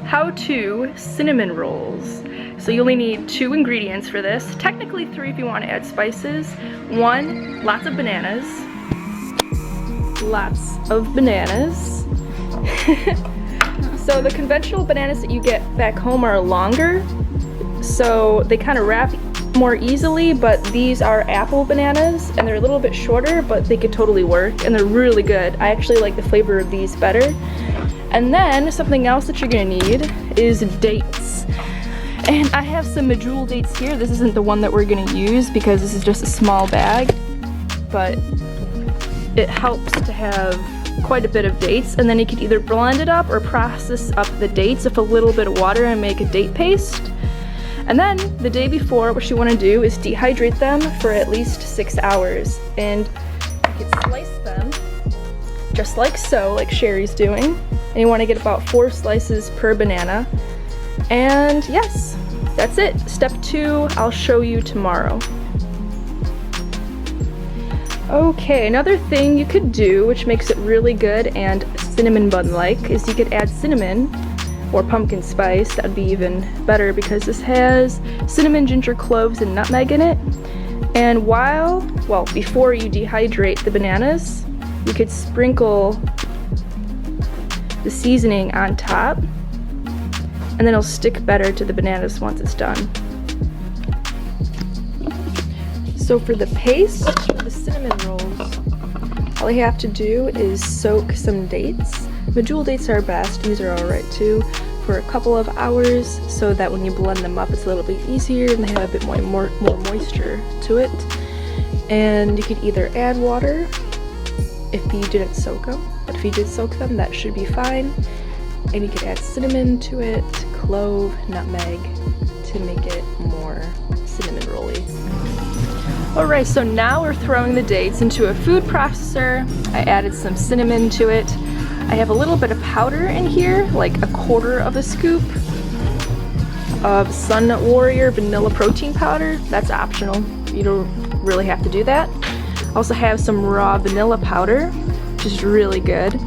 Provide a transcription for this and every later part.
how to cinnamon rolls. So you only need 2 ingredients for this. Technically 3 if you want to add spices. 1, lots of bananas. Lots of bananas. So the conventional bananas that you get back home are longer, so they kind of wrap more easily, but these are apple bananas and they're a little bit shorter, but they could totally work and they're really good. I actually like the flavor of these better. And then something else that you're gonna need is dates. And I have some medjool dates here. This isn't the one that we're gonna use because this is just a small bag, but it helps to have quite a bit of dates, and then you can either blend it up or process up the dates with a little bit of water and make a date paste. And then the day before, what you want to do is dehydrate them for at least 6 hours, and you can slice them just like so, like Sherry's doing, and you want to get about 4 slices per banana. And yes, that's it. Step 2 I'll show you tomorrow. Okay, another thing you could do, which makes it really good and cinnamon bun-like, is you could add cinnamon or pumpkin spice. That would be even better because this has cinnamon, ginger, cloves, and nutmeg in it. And before you dehydrate the bananas, you could sprinkle the seasoning on top, and then it'll stick better to the bananas once it's done. So for the paste, for the cinnamon rolls, all you have to do is soak some dates. Medjool dates are best, these are alright too, for a couple of hours so that when you blend them up it's a little bit easier and they have a bit more moisture to it. And you could either add water if you didn't soak them, but if you did soak them that should be fine. And you could add cinnamon to it, clove, nutmeg to make it more cinnamon rolly. Alright, so now we're throwing the dates into a food processor. I added some cinnamon to it. I have a little bit of powder in here, like a 1/4 of a scoop of Sun Warrior vanilla protein powder. That's optional. You don't really have to do that. I also have some raw vanilla powder, which is really good.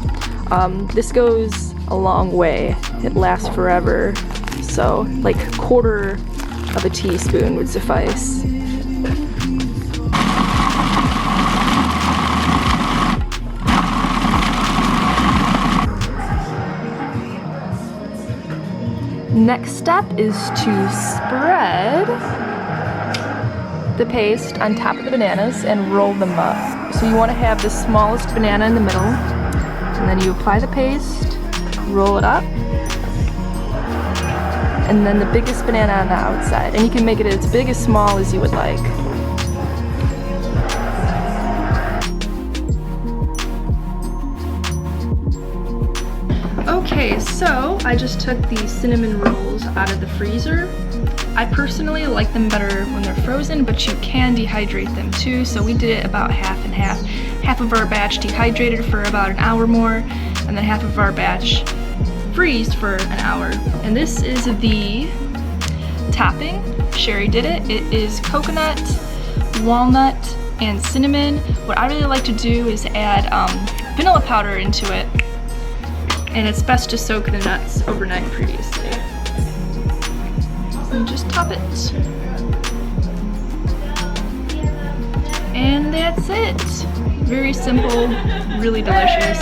This goes a long way. It lasts forever. So like 1/4 of a teaspoon would suffice. Next step is to spread the paste on top of the bananas and roll them up. So you want to have the smallest banana in the middle, and then you apply the paste, roll it up, and then the biggest banana on the outside. And you can make it as big as small as you would like. Okay, so I just took these cinnamon rolls out of the freezer. I personally like them better when they're frozen, but you can dehydrate them too. So we did it about half and half. Half of our batch dehydrated for about an hour more, and then half of our batch freezed for an hour. And this is the topping. Sherry did it. It is coconut, walnut, and cinnamon. What I really like to do is add vanilla powder into it. And it's best to soak the nuts overnight previously. And just top it. And that's it. Very simple, really delicious.